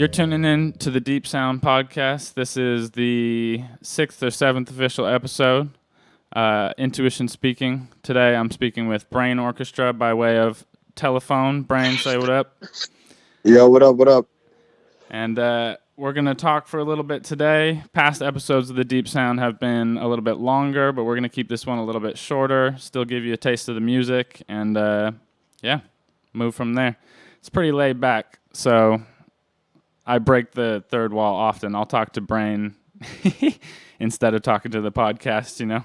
You're tuning in to the Deep Sound Podcast. This is the 6th or 7th official episode. Intuition speaking. Today I'm speaking with Brainorchestra by way of telephone. Brain, say what up. Yo, what up, what up? And we're going to talk for a little bit today. Past episodes of the Deep Sound have been a little bit longer, but we're going to keep this one a little bit shorter, still give you a taste of the music, and move from there. It's pretty laid back, so I break the third wall often. I'll talk to Brain instead of talking to the podcast, you know.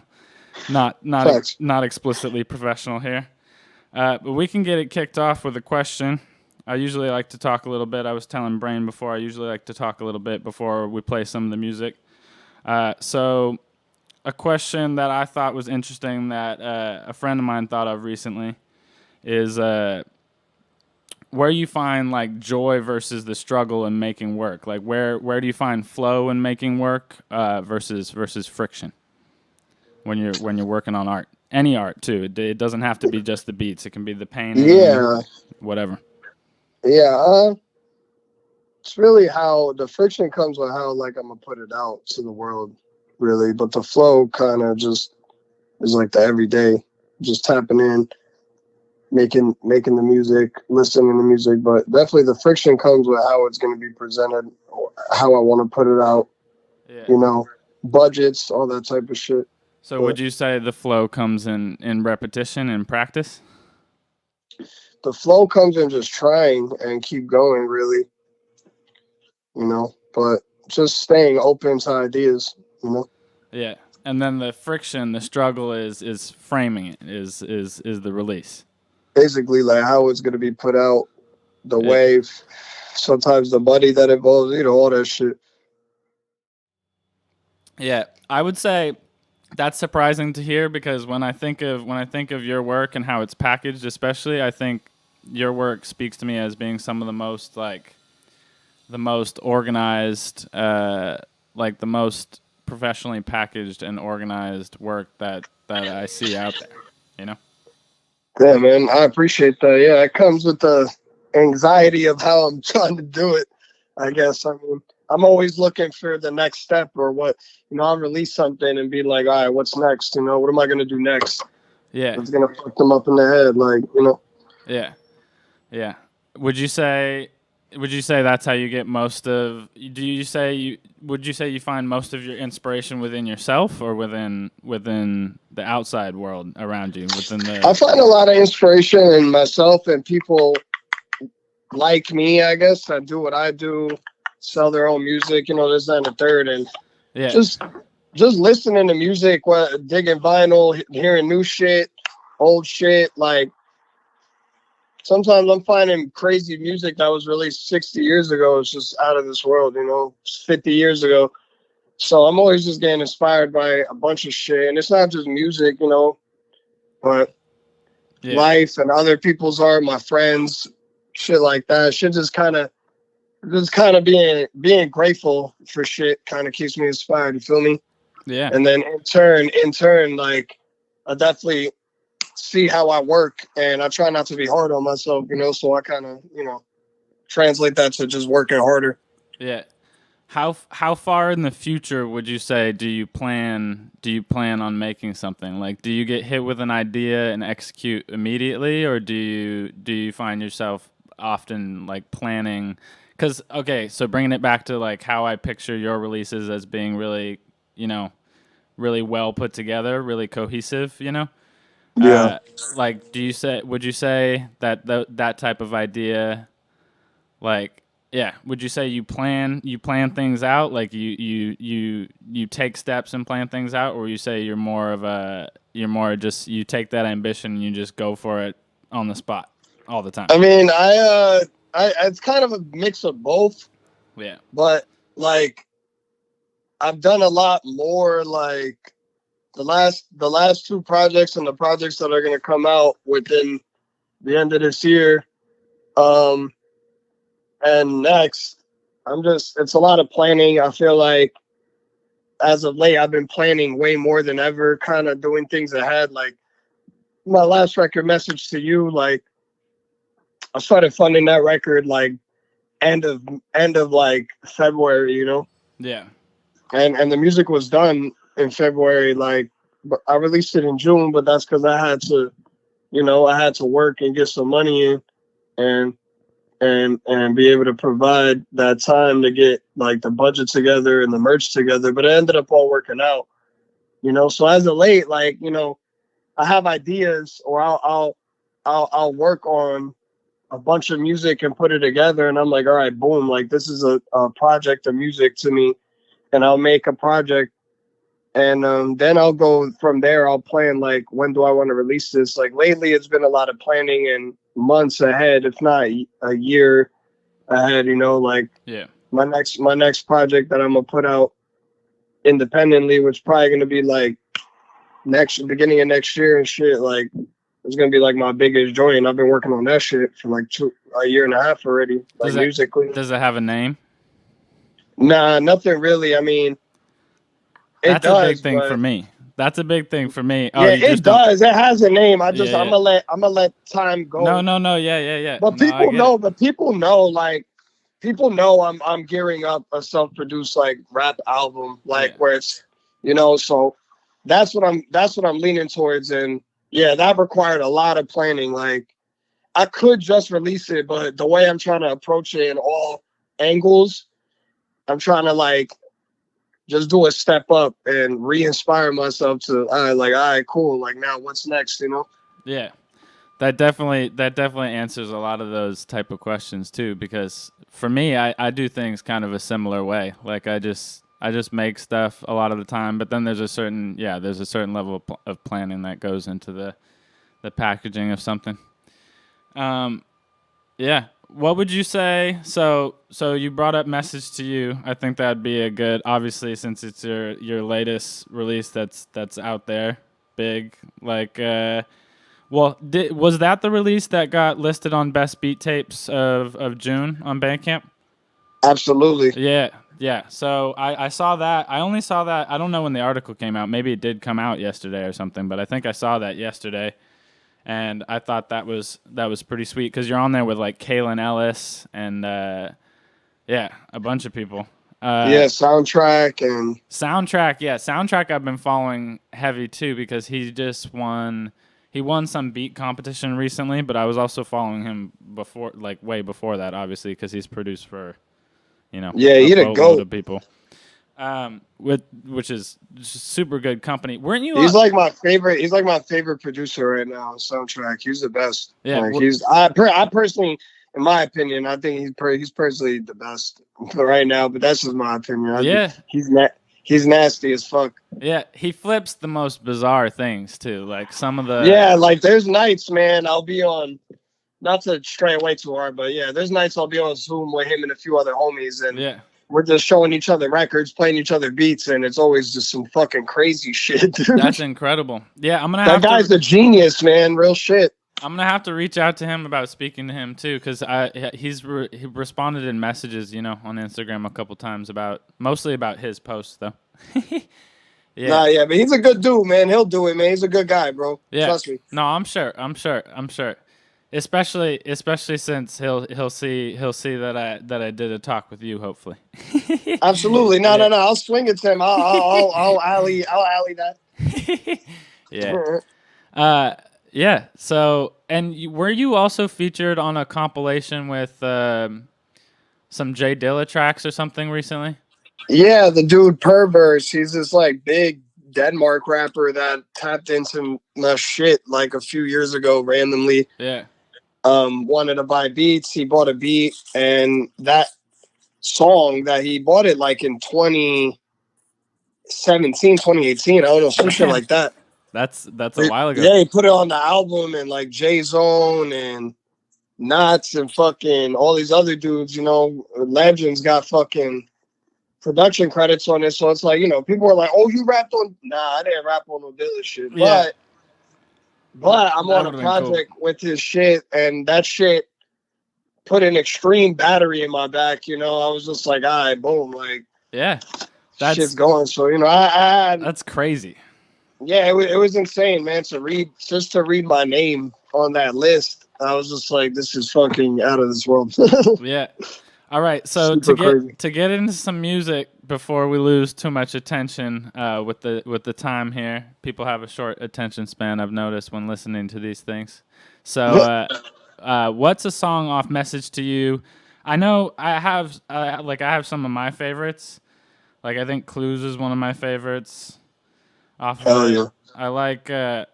Not explicitly professional here. But we can get it kicked off with a question. I usually like to talk a little bit. I was telling Brain before, I usually like to talk a little bit before we play some of the music. So a question that I thought was interesting that a friend of mine thought of recently is where you find like joy versus the struggle in making work. Like where do you find flow in making work versus friction when you're working on art? Any art too. It doesn't have to be just the beats. It can be the painting, whatever. Yeah, it's really how the friction comes with how like I'm gonna put it out to the world, really. But the flow kind of just is like the everyday, just tapping in, making the music, listening to music. But definitely the friction comes with how it's gonna be presented, how I want to put it out. Yeah. You know, budgets, all that type of shit. So would you say the flow comes in repetition and practice? The flow comes in just trying and keep going, really. You know, but just staying open to ideas, you know? Yeah. And then the friction, the struggle is framing it, is the release. Basically, like how it's going to be put out, the wave, sometimes the money that involves, you know, all that shit. Yeah, I would say that's surprising to hear because when I think of your work and how it's packaged, especially, I think your work speaks to me as being some of the most organized, like the most professionally packaged and organized work that I see out there. You know? Yeah, man, I appreciate that. Yeah, it comes with the anxiety of how I'm trying to do it, I guess. I mean, I'm always looking for the next step or what, you know, I'll release something and be like, all right, what's next? You know, what am I going to do next? Yeah. It's going to fuck them up in the head, like, you know? Yeah. Yeah. Would you say that's how you get most of, would you say you find most of your inspiration within yourself or within the outside world around you? I find a lot of inspiration in myself and people like me, I guess, that do what I do, sell their own music, you know, this, that, and the third. And just listening to music, digging vinyl, hearing new shit, old shit, like, sometimes I'm finding crazy music that was released 60 years ago. It's just out of this world, you know, 50 years ago. So I'm always just getting inspired by a bunch of shit. And it's not just music, you know, but life and other people's art, my friends, shit like that. Shit just kind of being grateful for shit kind of keeps me inspired. You feel me? Yeah. And then in turn, like I definitely see how I work and I try not to be hard on myself, you know, so I kind of, you know, translate that to just working harder. Yeah. How far in the future would you say do you plan on making something? Like, do you get hit with an idea and execute immediately, or do you find yourself often like planning? Because so bringing it back to like how I picture your releases as being really, you know, really well put together, really cohesive, you know. Yeah. Like, would you say that that type of idea, like, yeah, would you say you plan things out, like you take steps and plan things out, or you say you're more just you take that ambition and you just go for it on the spot all the time? I mean, I it's kind of a mix of both. Yeah. But like I've done a lot more like the last two projects and the projects that are going to come out within the end of this year. And next, it's a lot of planning. I feel like as of late, I've been planning way more than ever, kind of doing things ahead. Like my last record, Message to You, like I started funding that record like end of like February, Yeah. And the music was done in February. Like, but I released it in June, but that's because I had to work and get some money in, and and be able to provide that time to get like the budget together and the merch together. But it ended up all working out, So as of late, like, I have ideas, or I'll work on a bunch of music and put it together, and I'm like, all right, boom, like this is a project of music to me, and I'll make a project, and then I'll go from there. I'll plan like, when do I want to release this? Like lately, it's been a lot of planning and months ahead, if not a year ahead. Like Yeah. my next project that I'm gonna put out independently, which probably gonna be like beginning of next year and shit. Like it's gonna be like my biggest joint. I've been working on that shit for like a year and a half already. Like musically. Does it have a name? Nah, nothing really. I mean, That's a big thing for me. That's a big thing for me. Yeah, it does. It has a name. I'm gonna let time go. No. Yeah. But people know. But people know. Like people know I'm gearing up a self-produced like rap album. Like where it's So that's what I'm leaning towards. And yeah, that required a lot of planning. Like I could just release it, but the way I'm trying to approach it in all angles, I'm trying to like just do a step up and re-inspire myself to all right, cool. Like now what's next, Yeah. That definitely answers a lot of those type of questions too, because for me, I do things kind of a similar way. Like I just make stuff a lot of the time, but then there's a certain level of planning that goes into the packaging of something. Yeah. What would you say? So you brought up Message to You. I think that'd be a good, obviously, since it's your latest release that's out there, big. Like, was that the release that got listed on Best Beat Tapes of June on Bandcamp? Absolutely. Yeah. So I saw that. I only saw that. I don't know when the article came out. Maybe it did come out yesterday or something, but I think I saw that yesterday. And I thought that was pretty sweet because you're on there with like Kalen Ellis and a bunch of people. Soundtrack. Yeah, Soundtrack I've been following heavy too because he just won some beat competition recently, but I was also following him before, like way before that, obviously, because he's produced for, he had a goat of people. Which is just super good company. Weren't you? He's like my favorite. He's like my favorite producer right now on Soundtrack. He's the best. Yeah, like, I personally, in my opinion, I think he's personally the best right now. But that's just my opinion. He's nasty as fuck. Yeah, he flips the most bizarre things too. Like some of the like there's nights, man. I'll be on. Not to stray away too hard, but yeah, there's nights I'll be on Zoom with him and a few other homies, and we're just showing each other records, playing each other beats, and it's always just some fucking crazy shit, dude. That's incredible. Yeah, that guy's a genius, man. Real shit. I'm gonna have to reach out to him about speaking to him too, because he responded in messages, on Instagram a couple times mostly about his posts though. Yeah. But he's a good dude, man. He'll do it, man. He's a good guy, bro. Yeah. Trust me. No, I'm sure. Especially since he'll see that I did a talk with you, hopefully. Absolutely. No. I'll swing it to him. I'll alley that. Yeah. Yeah. So, and were you also featured on a compilation with some Jay Dilla tracks or something recently? Yeah, the dude Perverse. He's this like big Denmark rapper that tapped into my shit like a few years ago randomly. Yeah. Wanted to buy beats. He bought a beat, and that song that he bought it like in 2017, 2018. I don't know, some shit like that. That's a while ago. Yeah, he put it on the album, and like J Zone and Knots and fucking all these other dudes, legends got fucking production credits on it. So it's like, people are like, "Oh, you rapped on?" Nah, I didn't rap on no Dilla shit, yeah. But I'm on a project with his shit, and that shit put an extreme battery in my back. I was just like, all right, boom, like, yeah, shit's going. So that's crazy. Yeah, it was insane, man. To read my name on that list, I was just like, this is fucking out of this world. Yeah, All right, so to get into some music before we lose too much attention with the time here, people have a short attention span. I've noticed when listening to these things. So, what's a song off Message to You? I know I have I have some of my favorites. Like I think Clues is one of my favorites. Off of it. I like I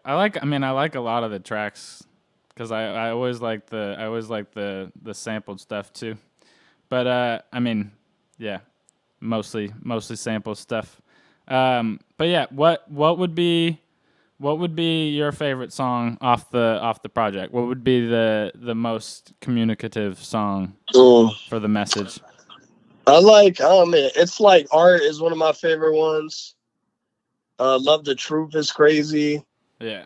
mean I like a lot of the tracks because I always like the sampled stuff too. But I mean, yeah, mostly sample stuff. But yeah, what would be your favorite song off the project? What would be the most communicative song for the message? I like It's Like Art is one of my favorite ones. Love the Truth is crazy. Yeah.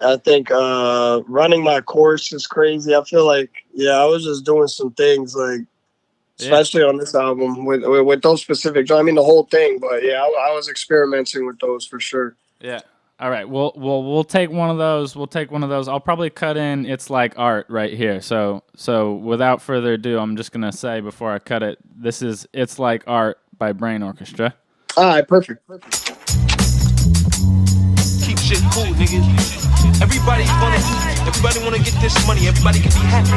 I think Running My Course is crazy. I feel like I was just doing some things like especially on this album with those specific. I mean the whole thing, but I was experimenting with those for sure. Yeah. All right. We'll take one of those. I'll probably cut in It's Like Art right here. So without further ado, I'm just gonna say before I cut it, this is It's Like Art by Brainorchestra. All right, perfect. Keep shit cool, niggas. Everybody wanna eat. Everybody wanna get this money. Everybody can be happy.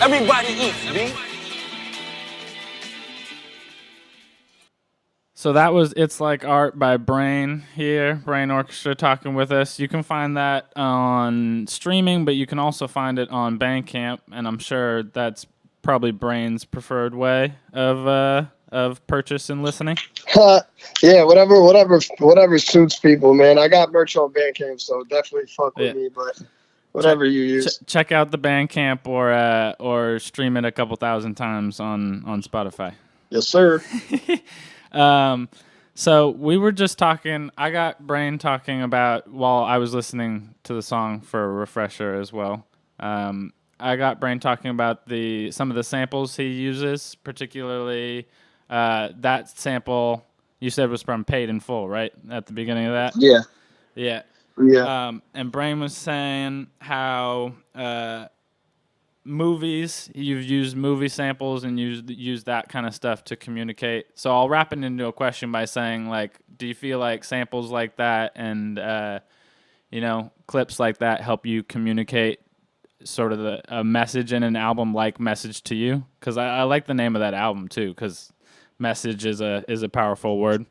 Everybody eats, B. So that was It's Like Art by Brain here, Brainorchestra talking with us. You can find that on streaming, but you can also find it on Bandcamp, and I'm sure that's probably Brain's preferred way of purchase and listening. Yeah, whatever suits people, man. I got merch on Bandcamp, so definitely fuck with me, but whatever you use. Check out the Bandcamp or stream it a couple thousand times on Spotify. Yes, sir. So we were just talking. I got Brain talking about while I was listening to the song for a refresher as well. I got Brain talking about some of the samples he uses, particularly that sample you said was from Paid in Full, right? At the beginning of that? Yeah. Yeah. Yeah. And Brain was saying how movies, you've used movie samples and used that kind of stuff to communicate. So I'll wrap it into a question by saying, like, do you feel like samples like that and clips like that help you communicate sort of a message in an album like Message to You? Because I like the name of that album too, because message is a powerful word.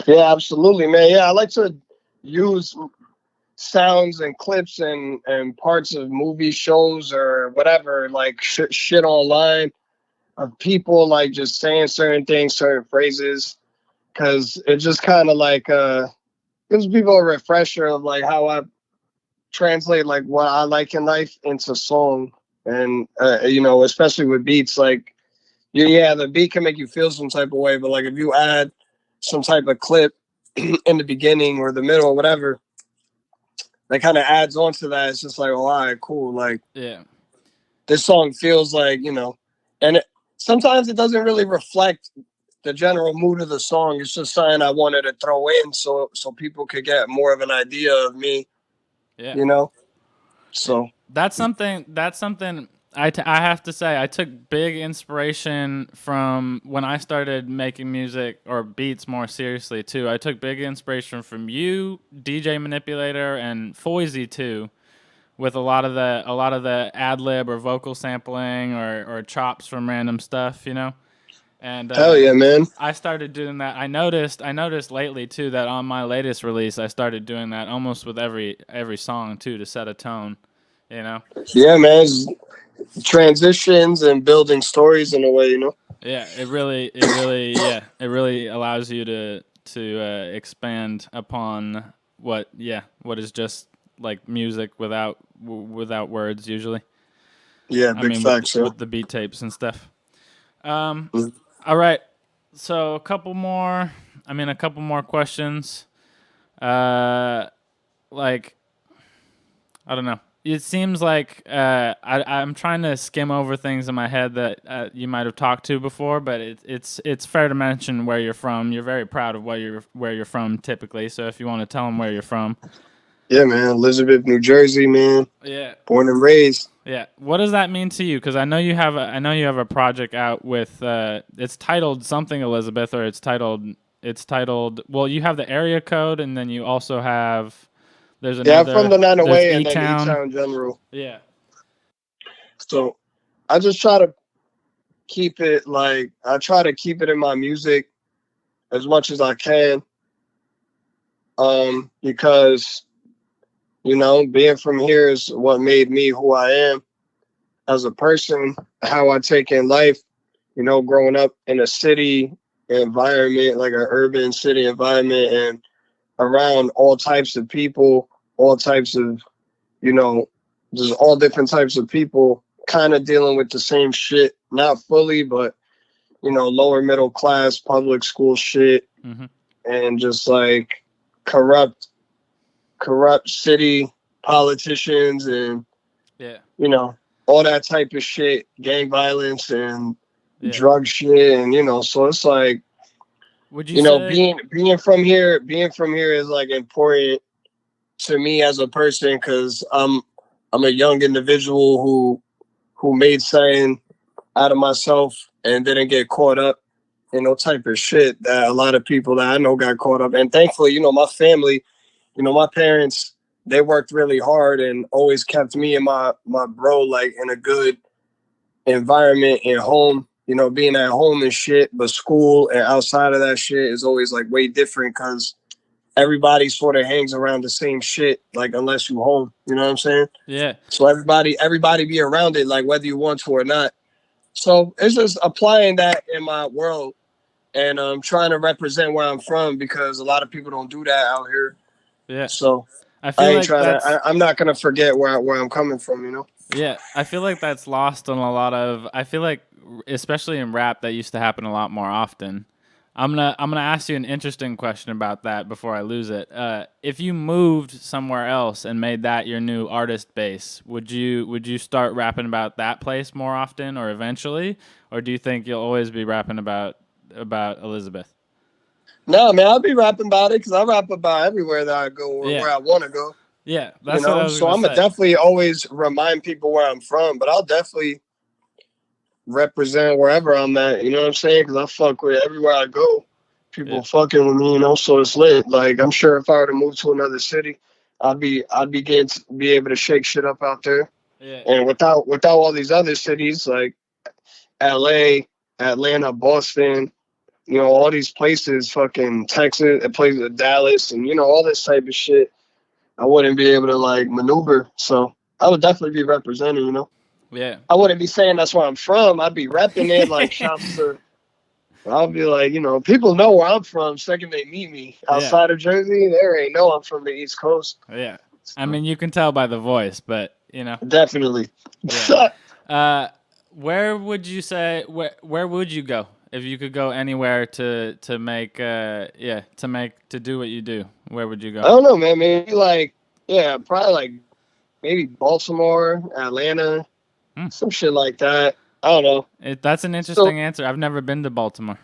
Yeah, absolutely, man. Yeah, I like to use sounds and clips and parts of movie shows or whatever, like shit online of people like just saying certain things, certain phrases, because it just kind of like gives people a refresher of like how I translate like what I like in life into song. And especially with beats, like the beat can make you feel some type of way, but like if you add some type of clip in the beginning or the middle or whatever, that kind of adds on to that. It's just like, oh, all right, cool. Like, yeah, this song feels like, and sometimes it doesn't really reflect the general mood of the song. It's just something I wanted to throw in so people could get more of an idea of me. Yeah. So that's something I have to say I took big inspiration from when I started making music or beats more seriously too. I took big inspiration from you, DJ Manipulator, and Foisey too, with a lot of the ad lib or vocal sampling or chops from random stuff, you know. And Hell yeah, man. I started doing that. I noticed lately too that on my latest release I started doing that almost with every song too to set a tone, you know. Yeah, man. It's transitions and building stories in a way, you know. Yeah, it really it really allows you to expand upon what is just like music without words usually. Yeah, I big mean facts. with the beat tapes and stuff. Mm. All right. So a couple more questions. Like I don't know. It seems like I'm trying to skim over things in my head that you might have talked to before, but it's fair to mention where you're from. You're very proud of where you're from typically. So if you want to tell them where you're from. Yeah, man. Elizabeth, New Jersey, man. Yeah. Born and raised. Yeah. What does that mean to you? Because I know you have a project out with it's titled something Elizabeth, or it's titled. Well, you have the area code, and then you also have. There's another. Yeah, I'm from the 908 and then E-Town. E-Town General. Yeah. So I just try to keep it in my music as much as I can. Because, you know, being from here is what made me who I am as a person, how I take in life, you know, growing up in a city environment, like an urban city environment, and around all types of people, all types of, you know, just all different types of people kind of dealing with the same shit, not fully, but, you know, lower middle class, public school shit, and just like corrupt city politicians and, you know, all that type of shit, gang violence and drug shit. And, you know, so it's like, would you know, say... being from here is like important to me as a person, because I'm a young individual who made something out of myself and didn't get caught up in no type of shit that a lot of people that I know got caught up. And thankfully, you know, my family, you know, my parents, they worked really hard and always kept me and my bro like in a good environment and home. You know, being at home and shit, but school and outside of that shit is always like way different, because everybody sort of hangs around the same shit, like unless you home, you know what I'm saying? Yeah. So everybody be around it, like whether you want to or not. So it's just applying that in my world and trying to represent where I'm from, because a lot of people don't do that out here. Yeah. So I feel like I'm not gonna forget where I'm coming from, you know? Yeah, I feel like that's lost on a lot of. I feel like, especially in rap, that used to happen a lot more often. I'm gonna ask you an interesting question about that before I lose it. If you moved somewhere else and made that your new artist base, would you start rapping about that place more often, or eventually, or do you think you'll always be rapping about Elizabeth? No, man, I'll be rapping about it, because I rap about everywhere that I go or where I want to go. Yeah, that's you know? What I was so I'm gonna definitely always remind people where I'm from, but I'll definitely represent wherever I'm at. You know what I'm saying? Because I fuck with everywhere I go. People fucking with me, you know. So it's lit. Like, I'm sure if I were to move to another city, I'd be able to shake shit up out there. Yeah. And without all these other cities like L.A., Atlanta, Boston, you know, all these places, fucking Texas, places Dallas, and you know, all this type of shit, I wouldn't be able to like maneuver. So I would definitely be representing, you know. Yeah. I wouldn't be saying that's where I'm from. I'd be repping it like shouts to. I'll be like, you know, people know where I'm from second they meet me. Outside of Jersey, they ain't know I'm from the East Coast. Yeah. I mean, you can tell by the voice, but you know. Definitely. Yeah. Where would you say? Where would you go if you could go anywhere to make to do what you do? Where would you go? I don't know, man. Maybe probably like maybe Baltimore, Atlanta, some shit like that. I don't know. That's an interesting answer. I've never been to Baltimore.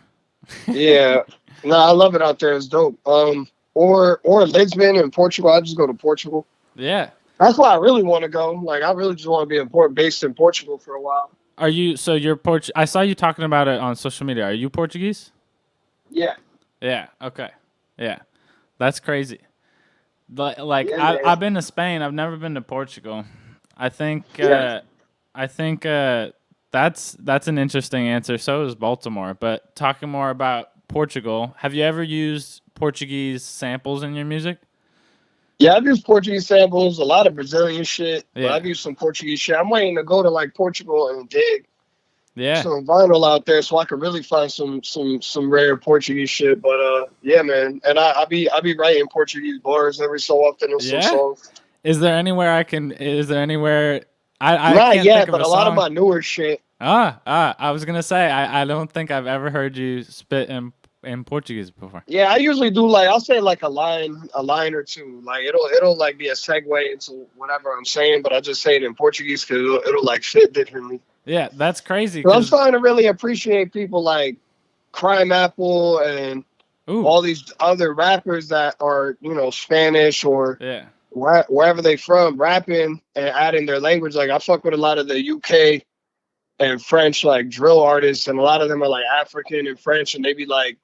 Yeah. No, I love it out there. It's dope. Or Lisbon in Portugal. I just go to Portugal. Yeah. That's why I really want to go. Like, I really just want to be based in Portugal for a while. Are you? So you're I saw you talking about it on social media. Are you Portuguese? Yeah. Yeah. Okay. Yeah. That's crazy. Like Yeah, I've been to Spain. I've never been to Portugal. I think. yeah. I think that's an interesting answer. So is Baltimore. But talking more about Portugal, have you ever used Portuguese samples in your music? Yeah, I've used Portuguese samples, a lot of Brazilian shit, but Yeah. I've used some Portuguese shit. I'm waiting to go to like Portugal and dig Yeah. some vinyl out there so I could really find some rare Portuguese shit. But yeah, man. And I be writing Portuguese bars every so often in some Yeah. songs. Is there anywhere I can? Is there anywhere? I Not can't think yet, of but a a lot of song. my newer shit. I was gonna say I don't think I've ever heard you spit in Portuguese before. Yeah, I usually do like I'll say like a line or two. Like it'll like be a segue into whatever I'm saying, but I just say it in Portuguese because it'll like fit differently. Yeah, that's crazy. But I'm starting to really appreciate people like Crime Apple and all these other rappers that are Spanish or wherever they from rapping and adding their language. Like I fuck with a lot of the UK and French like drill artists, and a lot of them are like African and French, and they be like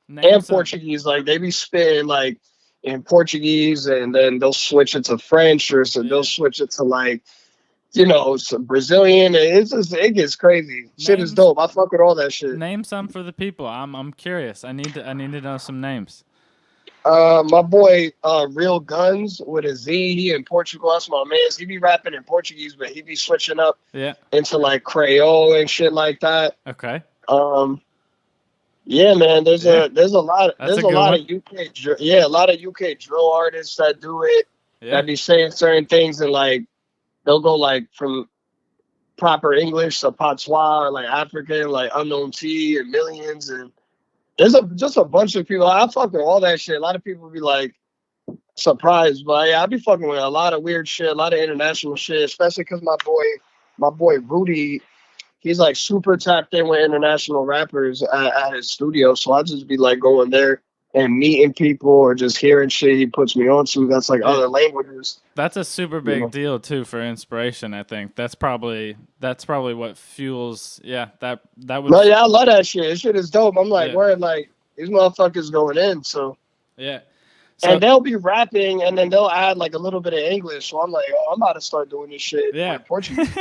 Portuguese, like they be spitting like in Portuguese, and then they'll switch it to French, or so they'll switch it to like some Brazilian. It gets crazy. Shit is dope. I fuck with all that shit. Name some for the people. I'm curious. I need to know some names. My boy, Real Guns with a Z. He in Portugal. That's my man. He be rapping in Portuguese, but he be switching up into like Creole and shit like that. Okay. Yeah, man. There's a lot of UK. A lot of UK drill artists that do it. That be saying certain things and like they'll go like from proper English to patois or like African, like Unknown T and Millions, and there's just a bunch of people. I fuck with all that shit. A lot of people be like surprised, but yeah, I be fucking with a lot of weird shit, a lot of international shit, especially because my boy Rudy, he's like super tapped in with international rappers at his studio. So I just be like going there and meeting people or just hearing shit he puts me on to that's like other languages. That's a super big deal too for inspiration. I think that's probably what fuels. Yeah, that would. No, yeah, I love that shit. This shit is dope. I'm like, where like these motherfuckers going in. So yeah, and they'll be rapping and then they'll add like a little bit of English. So I'm like, I'm about to start doing this shit. Yeah, like Portuguese.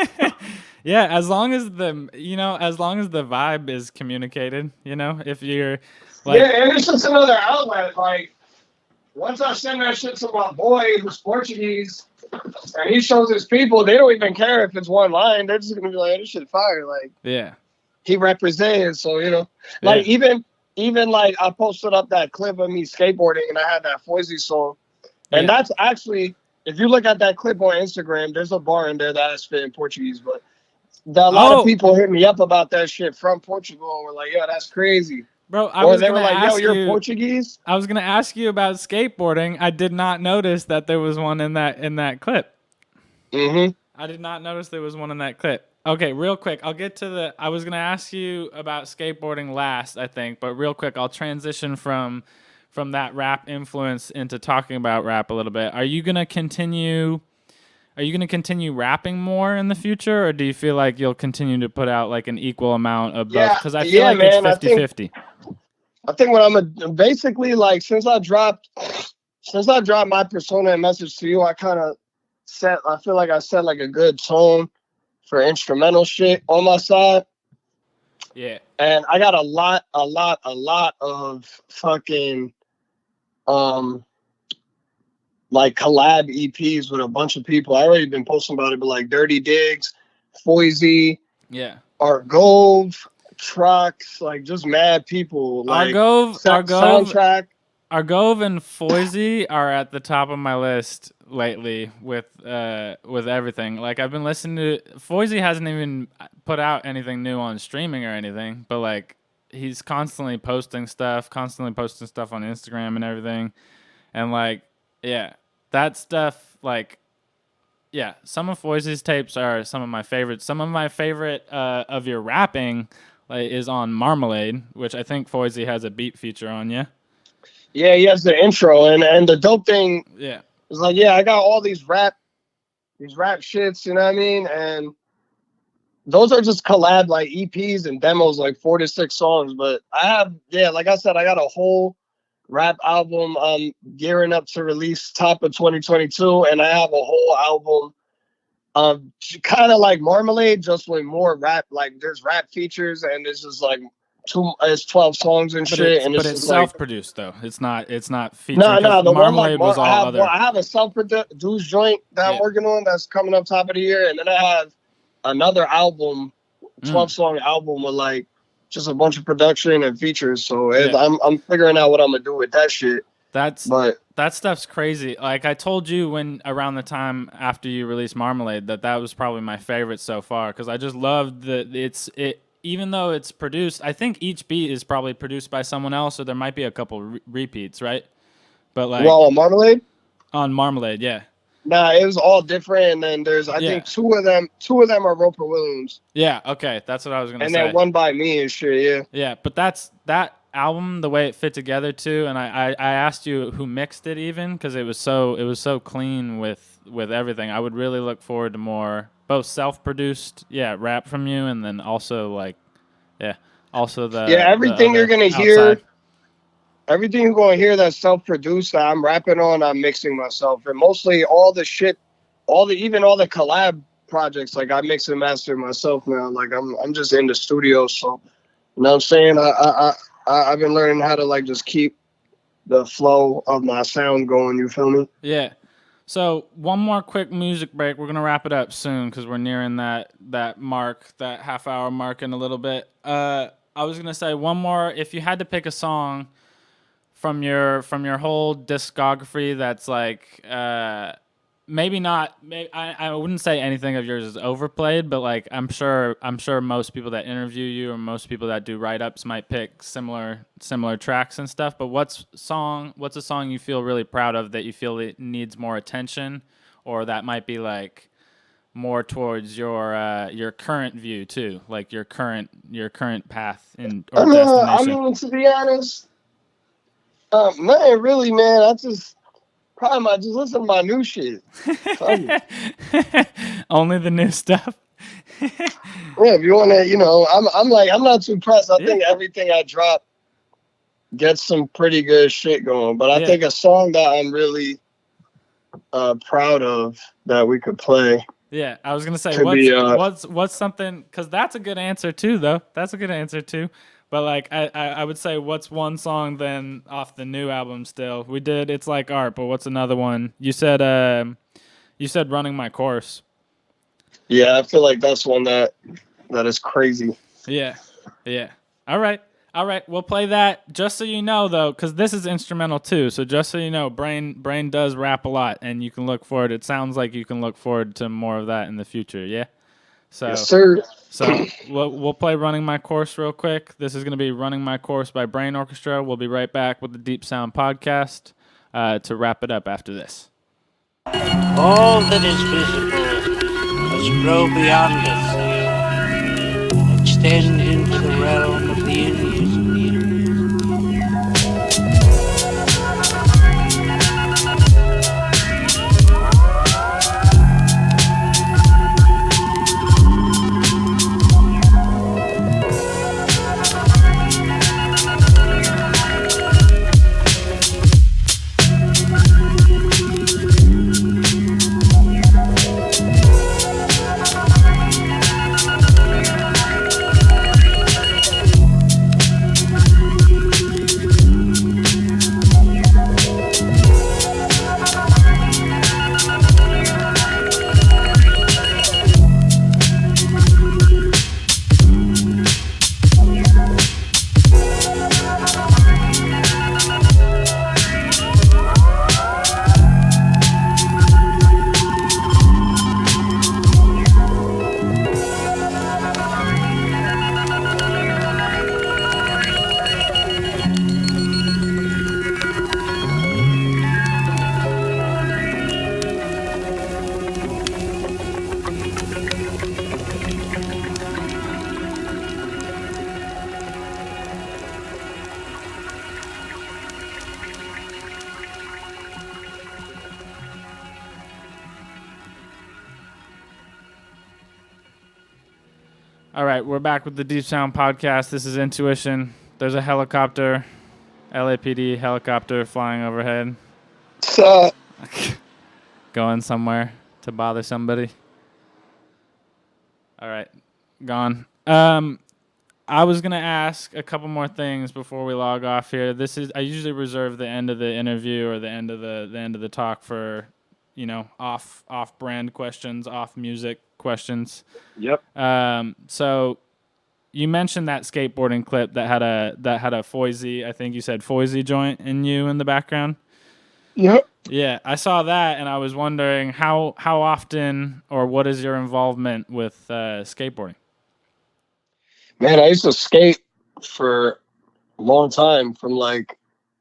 Yeah, as long as the vibe is communicated. If you're like, yeah, and it's just another outlet. Like, once I send that shit to my boy who's Portuguese, and he shows his people, they don't even care if it's one line. They're just gonna be like, "This shit fire!" Like, he represents. So like even like I posted up that clip of me skateboarding, and I had that Foisey song, and that's actually, if you look at that clip on Instagram, there's a bar in there that I spit in Portuguese, but a lot of people hit me up about that shit from Portugal and were like, "Yo, that's crazy." Bro, they were like, "Yo, you're Portuguese?" I was gonna ask you about skateboarding. I did not notice that there was one in that clip. Mm-hmm. I did not notice there was one in that clip. Okay, real quick, I'll get to I was gonna ask you about skateboarding last, I think, but real quick, I'll transition from that rap influence into talking about rap a little bit. Are you gonna continue rapping more in the future, or do you feel like you'll continue to put out like an equal amount of both? Because I feel like it's 50-50. I think what I'm basically like, since I dropped my persona and message to you, I feel like I set like a good tone for instrumental shit on my side. Yeah. And I got a lot of fucking like collab EPs with a bunch of people. I already been posting about it, but like Dirty Diggs, Foisey, Argove, Trucks, like just mad people. Like soundtrack. Argove and Foisey are at the top of my list lately with everything. Like I've been listening to Foisey hasn't even put out anything new on streaming or anything, but like he's constantly posting stuff on Instagram and everything. And like, yeah, that stuff, like, yeah, some of Foisey's tapes are some of my favorites. Some of my favorite of your rapping is on Marmalade, which I think Foisey has a beat feature on, yeah? Yeah, he has the intro, and the dope thing is like, I got all these rap these rap shits, you know what I mean? And those are just collab like EPs and demos, like 4 to 6 songs. But I have, like I said, I got a whole rap album gearing up to release top of 2022, and I have a whole album kind of like Marmalade, just with more rap. Like there's rap features, and it's just like it's 12 songs and shit. And it's just self-produced though. It's not featuring. No, the Marmalade one was all other. I have a self-produced joint that I'm working on that's coming up top of the year, and then I have another album, 12-song album with like just a bunch of production and features. So I'm figuring out what I'm gonna do with that shit. That stuff's crazy. Like I told you when around the time after you released Marmalade that was probably my favorite so far, because I just loved it. Even though it's produced, I think each beat is probably produced by someone else, so there might be a couple repeats, right? But like, on Marmalade. On Marmalade, yeah. Nah, it was all different, and then there's I think two of them are Roper Williams. Yeah, okay, that's what I was gonna say. And then one by me and shit, yeah. Yeah, but that album, the way it fit together too, and I asked you who mixed it even, because it was so clean with everything. I would really look forward to more both self-produced rap from you, and then also like everything you're gonna hear. Everything you're going to hear that's self-produced that I'm rapping on, I'm mixing myself. And mostly all the shit, even all the collab projects, like I mix and master myself now. Like I'm just in the studio. So, you know what I'm saying? I've been learning how to like just keep the flow of my sound going. You feel me? Yeah. So one more quick music break. We're going to wrap it up soon because we're nearing that half-hour mark in a little bit. I was going to say one more. If you had to pick a song from your whole discography that's like maybe not, I wouldn't say anything of yours is overplayed, but like I'm sure most people that interview you or most people that do write-ups might pick similar tracks and stuff. But what's a song you feel really proud of that you feel it needs more attention, or that might be like more towards your current view too, like your current path or destination? I mean, to be honest, man, really, man, I just listen to my new shit. Only the new stuff. If you want to, I'm not too pressed. I think everything I drop gets some pretty good shit going. But I think a song that I'm really proud of that we could play. Yeah, I was gonna say what's something, because that's a good answer too, though. That's a good answer too. But like I would say, what's one song then off the new album still? We did It's Like Art, but what's another one? You said Running My Course. Yeah, I feel like that's one that is crazy. Yeah. All right. We'll play that. Just so you know, though, because this is instrumental too. So just so you know, Brain does rap a lot, and you can look forward. It sounds like you can look forward to more of that in the future. Yeah. So, yes, sir. So we'll play Running My Course real quick. This is going to be Running My Course by Brainorchestra. We'll be right back with the Deep Sound Podcast to wrap it up after this. All that is visible must grow beyond us, extend into the realm of the invisible. All right, we're back with the Deep Sound Podcast. This is Intuition. There's a helicopter, LAPD helicopter flying overhead. Going somewhere to bother somebody. All right, gone. I was gonna ask a couple more things before we log off here. I usually reserve the end of the interview or the end of the talk for, off brand questions, off music questions. Yep. So you mentioned that skateboarding clip that had a Foisey, I think you said Foisey joint in the background. Yep. Yeah, I saw that and I was wondering how often or what is your involvement with skateboarding? Man, I used to skate for a long time, from like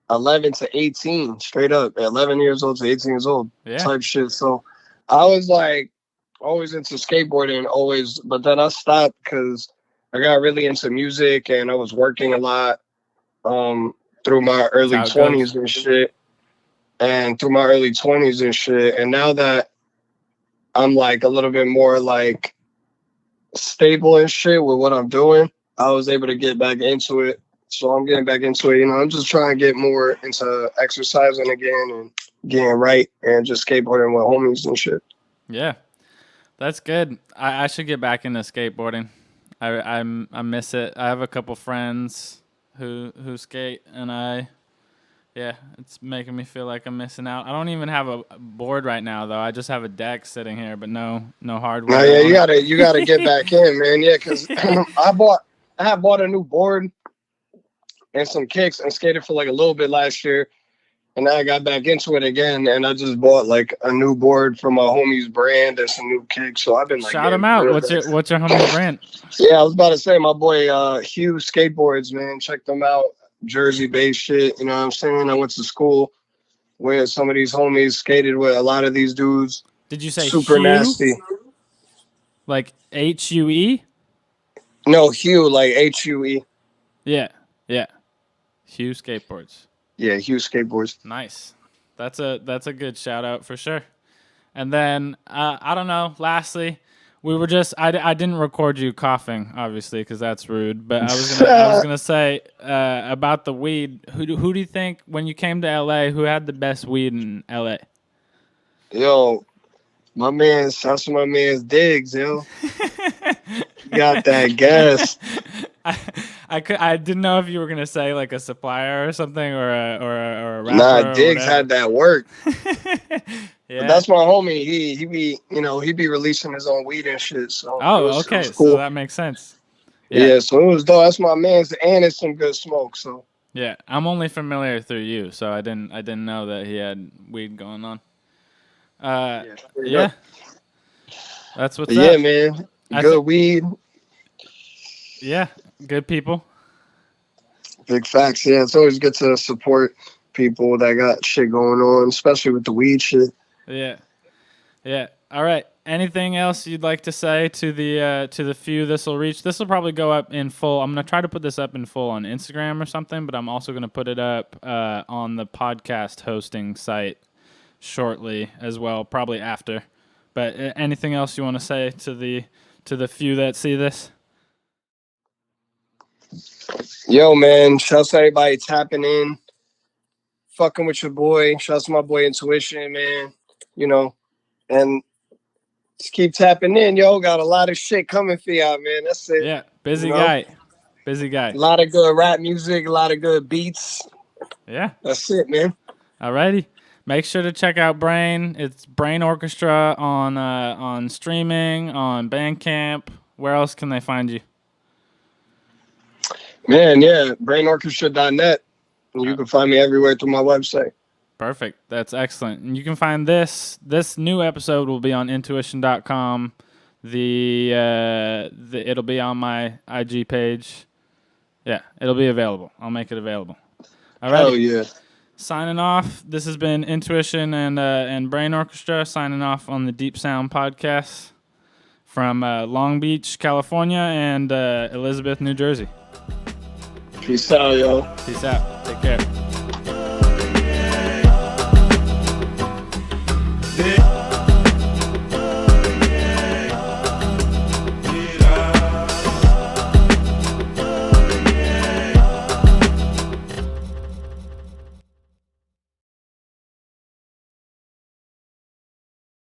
11 to 18, straight up, 11 years old to 18 years old, type shit. So I was like always into skateboarding, always, but then I stopped because I got really into music and I was working a lot through my early 20s and shit. And now that I'm like a little bit more like stable and shit with what I'm doing, I was able to get back into it. So I'm getting back into it. I'm just trying to get more into exercising again and getting right and just skateboarding with homies and shit. Yeah, that's good. I should get back into skateboarding. I miss it. I have a couple friends who skate, and it's making me feel like I'm missing out. I don't even have a board right now, though. I just have a deck sitting here, but no hardware. No, yeah, you gotta get back in, man. Yeah, because I had bought a new board and some kicks and skated for like a little bit last year, and now I got back into it again, and I just bought like a new board from my homie's brand and some new kicks. So I've been like, shout him out. What's your homie's brand? Yeah, I was about to say my boy Hugh Skateboards, man. Check them out. Jersey-based shit, you know what I'm saying? I went to school where some of these homies skated with a lot of these dudes. Did you say super Hue? Nasty? Like H-U-E? No, Hue, like H-U-E. Yeah. Hue Skateboards. Yeah, Hue Skateboards. Nice. That's a good shout out for sure. And then I don't know. Lastly, we were just I didn't record you coughing, obviously, because that's rude. But I was gonna say about the weed. Who do you think, when you came to LA, who had the best weed in LA? Yo, that's my man's Diggs, yo. Got that gas. I didn't know if you were gonna say like a supplier or something or a rapper. Nah, Diggs had that work. Yeah. But that's my homie. He be releasing his own weed and shit. So okay, cool. So that makes sense. Yeah, so it was dope. That's my man's, and it's some good smoke. So yeah, I'm only familiar through you, so I didn't know that he had weed going on. Yeah. That's what's up. Yeah, man. Good weed. Yeah, good people. Big facts. Yeah, it's always good to support people that got shit going on, especially with the weed shit. Yeah. All right. Anything else you'd like to say to the few this will reach? This will probably go up in full. I'm gonna try to put this up in full on Instagram or something, but I'm also gonna put it up on the podcast hosting site shortly as well, probably after. But anything else you want to say to the few that see this? Yo, man, shouts to everybody tapping in, fucking with your boy. Shouts to my boy Intuition, man. And just keep tapping in, yo. Got a lot of shit coming for y'all, man. That's it. Yeah, busy guy. A lot of good rap music, a lot of good beats. Yeah. That's it, man. Alrighty. Make sure to check out Brain. It's Brainorchestra on streaming, on Bandcamp. Where else can they find you? Man, yeah, Brainorchestra.net. You can find me everywhere through my website. Perfect. That's excellent. And you can find this new episode will be on intoishun.com. It'll be on my IG page. Yeah, it'll be available. I'll make it available. All right. Oh yeah. Signing off. This has been Intuition and Brainorchestra signing off on the Deep Sound Podcast from Long Beach, California, and Elizabeth, New Jersey. Peace out, yo. Peace out. Take care. Yeah.